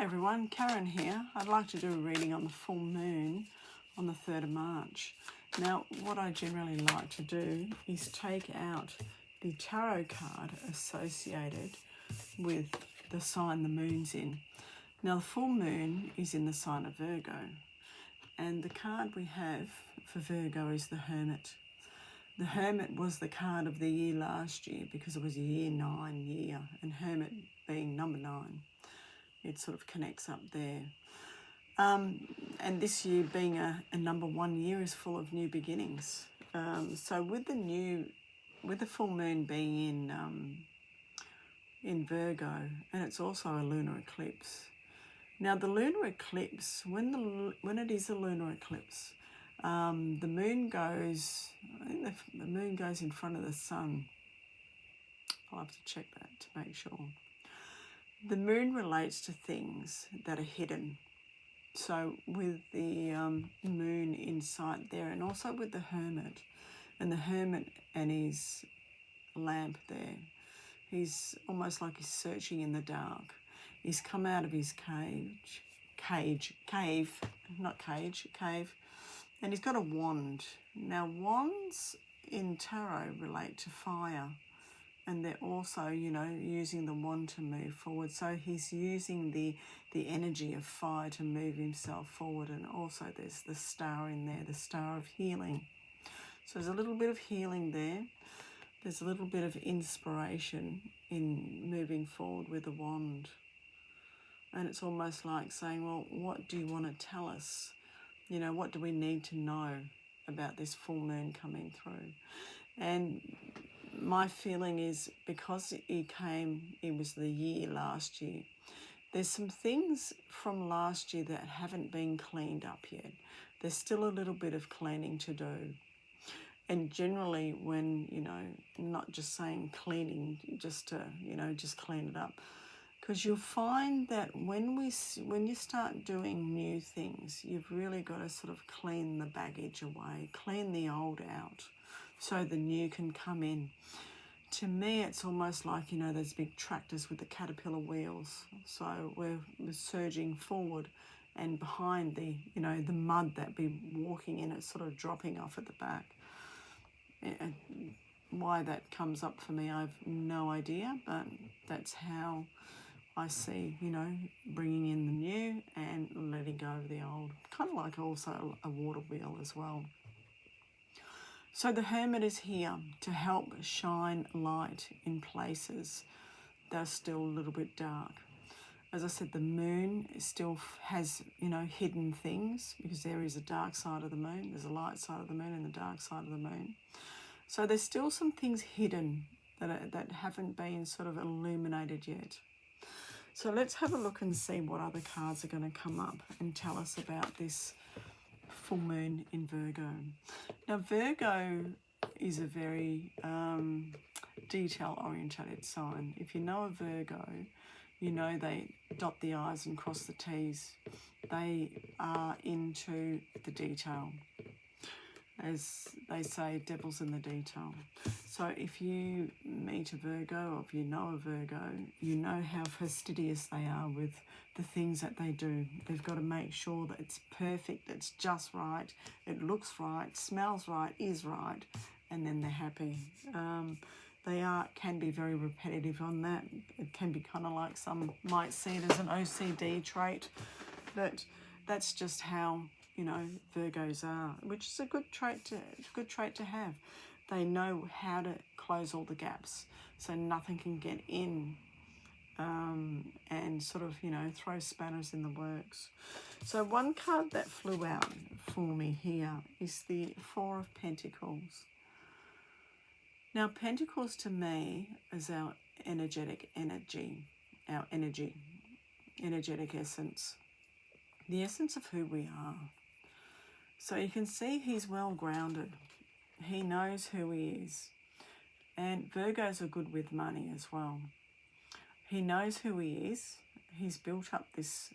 Hi everyone, Karen here. I'd like to do a reading on the full moon on the 3rd of March. Now, what I generally like to do is take out the tarot card associated with the sign the moon's in. Now, the full moon is in the sign of Virgo, and the card we have for Virgo is the Hermit. The Hermit was the card of the year last year because it was a year 9 year, and Hermit being number 9. It sort of connects up there. And this year being a number 1 year is full of new beginnings. So with the full moon being in Virgo, and it's also a lunar eclipse. Now the lunar eclipse, when it is a lunar eclipse, the moon goes, I think the moon goes in front of the sun. I'll have to check that to make sure. The moon relates to things that are hidden. So with the moon in sight there, and also with the Hermit, and the Hermit and his lamp there, he's almost like he's searching in the dark. He's come out of his cave, and he's got a wand. Now wands in tarot relate to fire, and they're also, using the wand to move forward. So he's using the energy of fire to move himself forward. And also there's the star in there, the star of healing. So there's a little bit of healing there. There's a little bit of inspiration in moving forward with the wand. And it's almost like saying, well, what do you want to tell us? What do we need to know about this full moon coming through? And my feeling is because it was the year last year, there's some things from last year that haven't been cleaned up yet. There's still a little bit of cleaning to do. And generally when, not just saying cleaning, just to, just clean it up. Because you'll find that when you start doing new things, you've really got to sort of clean the baggage away, clean the old out, so the new can come in. To me, it's almost like, those big tractors with the caterpillar wheels. So we're surging forward, and behind the mud that we're walking in, it's sort of dropping off at the back. And why that comes up for me, I've no idea, but that's how I see, bringing in the new and letting go of the old. Kind of like also a water wheel as well. So the Hermit is here to help shine light in places that are still a little bit dark. As I said, the moon still has, hidden things, because there is a dark side of the moon. There's a light side of the moon and the dark side of the moon. So there's still some things hidden that haven't been sort of illuminated yet. So let's have a look and see what other cards are going to come up and tell us about this full moon in Virgo. Now Virgo is a very detail-orientated sign. If you know a Virgo, they dot the I's and cross the T's. They are into the detail. As they say, devil's in the detail. So if you meet a Virgo, or if you know a Virgo, you know how fastidious they are with the things that they do. They've got to make sure that it's perfect, it's just right, it looks right, smells right, is right, and then they're happy. They can be very repetitive on that. It can be kind of like some might see it as an OCD trait, but that's just how Virgos are, which is a good trait to have. They know how to close all the gaps, so nothing can get in and sort of throw spanners in the works. So one card that flew out for me here is the Four of Pentacles. Now Pentacles to me is our energetic essence, the essence of who we are. So you can see he's well grounded. He knows who he is. And Virgos are good with money as well. He knows who he is. He's built up this,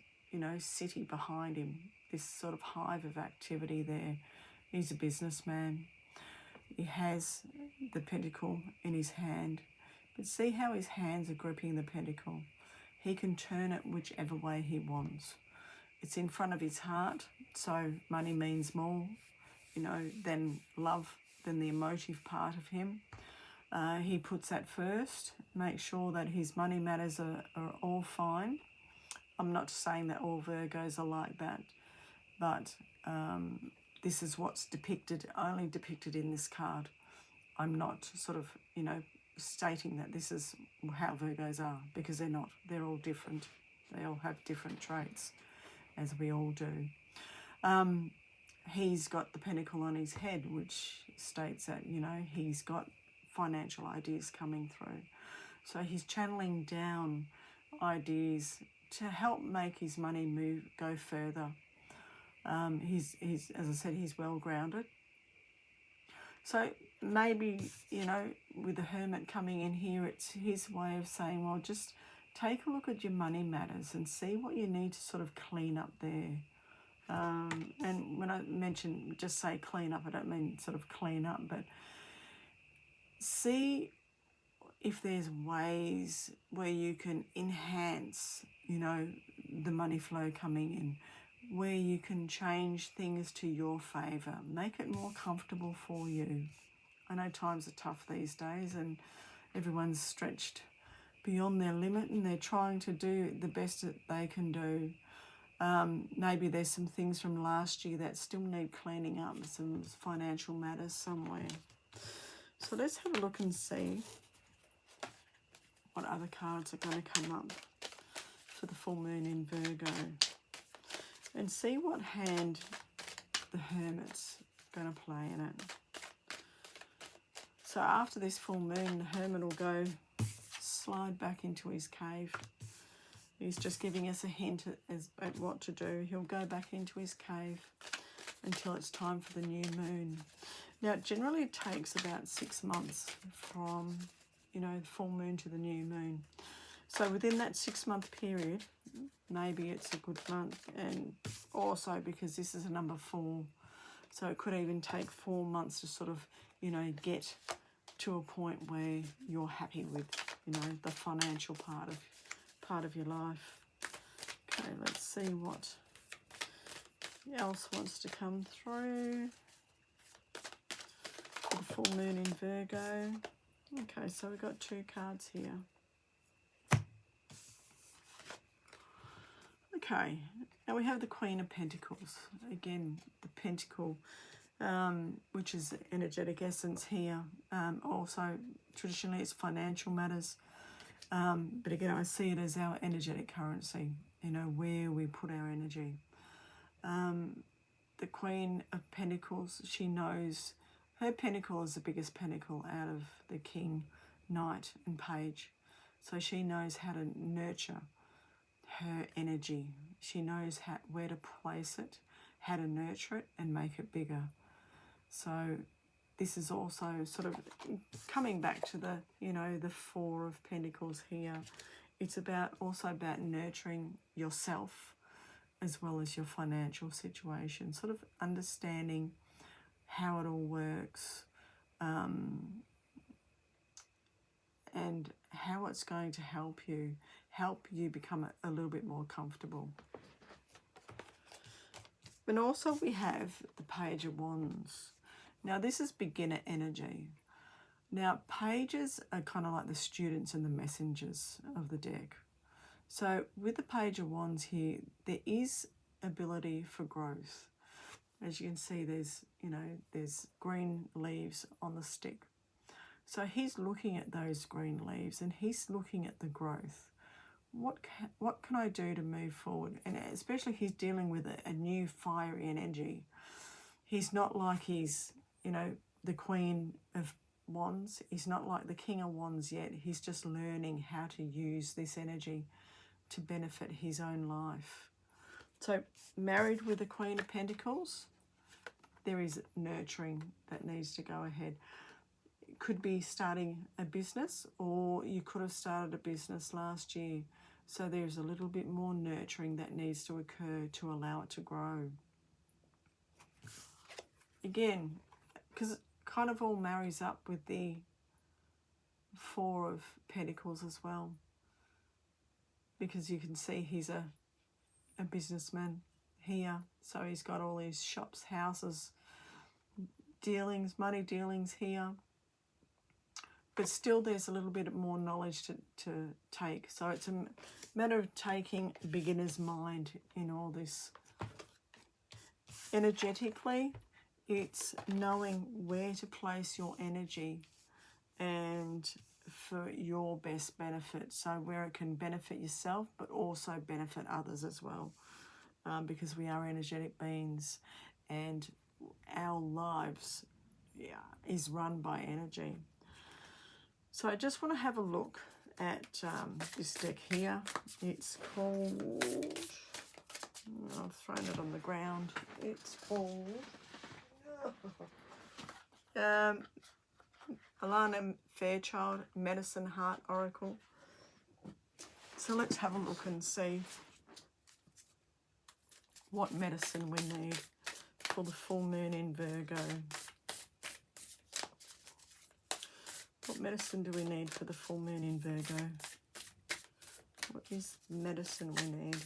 city behind him, this sort of hive of activity there. He's a businessman. He has the pentacle in his hand. But see how his hands are gripping the pentacle. he can turn it whichever way he wants. It's in front of his heart, so money means more, you know, than love, than the emotive part of him. He puts that first, make sure that his money matters are all fine. I'm not saying that all Virgos are like that, but this is what's depicted, only depicted in this card. I'm not sort of, you know, stating that this is how Virgos are, because they're not. They're all different. They all have different traits, as we all do. He's got the pentacle on his head, which states that, you know, he's got financial ideas coming through. So he's channeling down ideas to help make his money go further. He's as I said, he's well grounded. So maybe, you know, with the Hermit coming in here, it's his way of saying, well, just take a look at your money matters and see what you need to sort of clean up there. And when I mention just say clean up, I don't mean sort of clean up, but see if there's ways where you can enhance, you know, the money flow coming in, where you can change things to your favour, make it more comfortable for you. I know times are tough these days and everyone's stretched beyond their limit and they're trying to do the best that they can do. Maybe there's some things from last year that still need cleaning up, some financial matters somewhere. So let's have a look and see what other cards are going to come up for the full moon in Virgo. And see what hand the Hermit's going to play in it. So after this full moon, the Hermit will go slide back into his cave. He's just giving us a hint at what to do. He'll go back into his cave until it's time for the new moon. Now, it generally takes about 6 months from, you know, the full moon to the new moon. So within that 6-month period, maybe it's a good month. And also because this is a number 4, so it could even take 4 months to sort of, you know, get to a point where you're happy with, you know, the financial part of your life. Okay, let's see what else wants to come through for the full moon in Virgo. Okay, so we've got 2 cards here. Okay, now we have the Queen of Pentacles. Again, the Pentacle, which is energetic essence here. Also, traditionally, it's financial matters. But again, I see it as our energetic currency, you know, where we put our energy. The Queen of Pentacles, she knows her pentacle is the biggest pentacle out of the King, Knight and Page. So she knows how to nurture her energy. She knows where to place it, how to nurture it and make it bigger. So this is also sort of coming back to the, you know, the 4 of Pentacles here. It's also about nurturing yourself as well as your financial situation, sort of understanding how it all works, and how it's going to help you become a little bit more comfortable. And also we have the Page of Wands. Now this is beginner energy. Now pages are kind of like the students and the messengers of the deck. So with the Page of Wands here, there is ability for growth. As you can see, there's green leaves on the stick. So he's looking at those green leaves and he's looking at the growth. What can I do to move forward? And especially he's dealing with a new fiery energy. He's not like he's, you know, the Queen of Wands. He's not like the King of Wands yet. He's just learning how to use this energy to benefit his own life. So married with the Queen of Pentacles, there is nurturing that needs to go ahead. It could be starting a business, or you could have started a business last year. So there's a little bit more nurturing that needs to occur to allow it to grow. Again, because it kind of all marries up with the 4 of Pentacles as well. because you can see he's a businessman here. So he's got all these shops, houses, dealings, money dealings here. But still there's a little bit more knowledge to take. So it's a matter of taking a beginner's mind in all this. Energetically, it's knowing where to place your energy and for your best benefit. So where it can benefit yourself, but also benefit others as well. Because we are energetic beings and our lives is run by energy. So I just want to have a look at this deck here. It's called, I've thrown it on the ground. It's called Alana Fairchild Medicine Heart Oracle. So let's have a look and see what medicine we need for the full moon in Virgo. What medicine do we need for the full moon in Virgo? What is the medicine we need?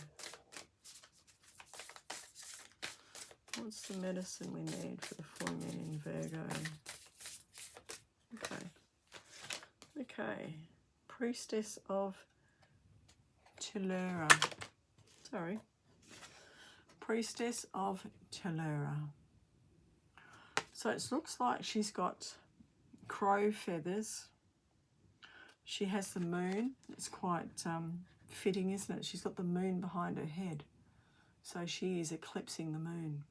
What's the medicine we need for the full moon in Virgo? Okay. Priestess of Tellura. Priestess of Tellura. So it looks like she's got crow feathers. She has the moon. It's quite fitting, isn't it? She's got the moon behind her head. So she is eclipsing the moon.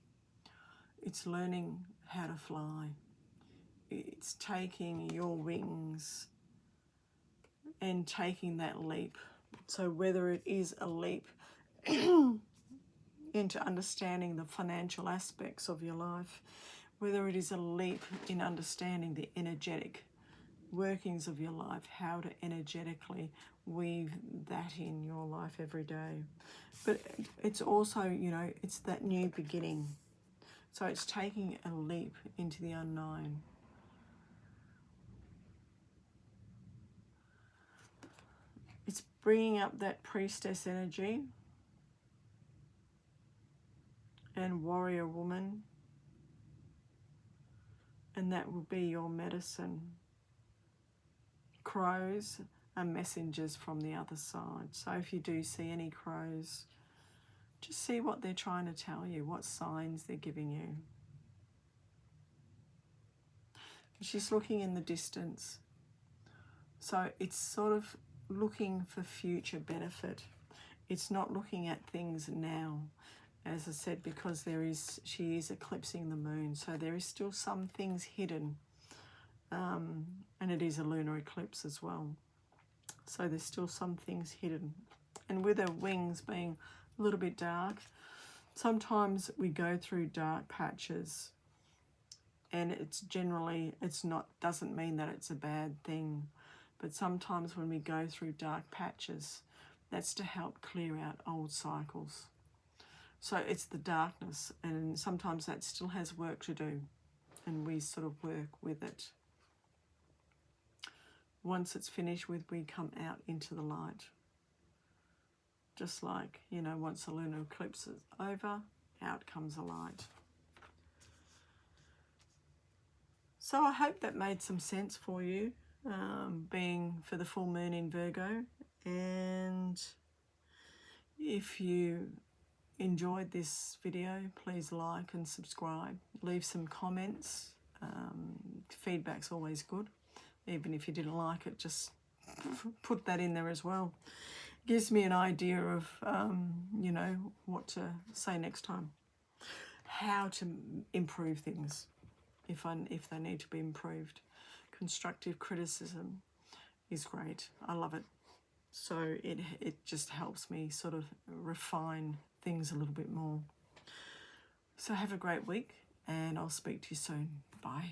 It's learning how to fly. It's taking your wings and taking that leap. So whether it is a leap into understanding the financial aspects of your life, whether it is a leap in understanding the energetic workings of your life, how to energetically weave that in your life every day. But it's also, you know, it's that new beginning. So it's taking a leap into the unknown. It's bringing up that priestess energy and warrior woman. And that will be your medicine. Crows are messengers from the other side. So if you do see any crows, just see what they're trying to tell you, what signs they're giving you. She's looking in the distance. So it's sort of looking for future benefit. It's not looking at things now. As I said, because she is eclipsing the moon. So there is still some things hidden. And it is a lunar eclipse as well. So there's still some things hidden. And with her wings being a little bit dark, sometimes we go through dark patches. And it's generally, doesn't mean that it's a bad thing. But sometimes when we go through dark patches, that's to help clear out old cycles. So it's the darkness, and sometimes that still has work to do, and we sort of work with it. Once it's finished with, we come out into the light. Just like, you know, once the lunar eclipse is over, out comes the light. So I hope that made some sense for you, being for the full moon in Virgo. And if you enjoyed this video, please like and subscribe. Leave some comments. Feedback's always good. Even if you didn't like it, just put that in there as well. Gives me an idea of, you know, what to say next time. How to improve things if they need to be improved. Constructive criticism is great. I love it. So it just helps me sort of refine things a little bit more. So have a great week, and I'll speak to you soon. Bye.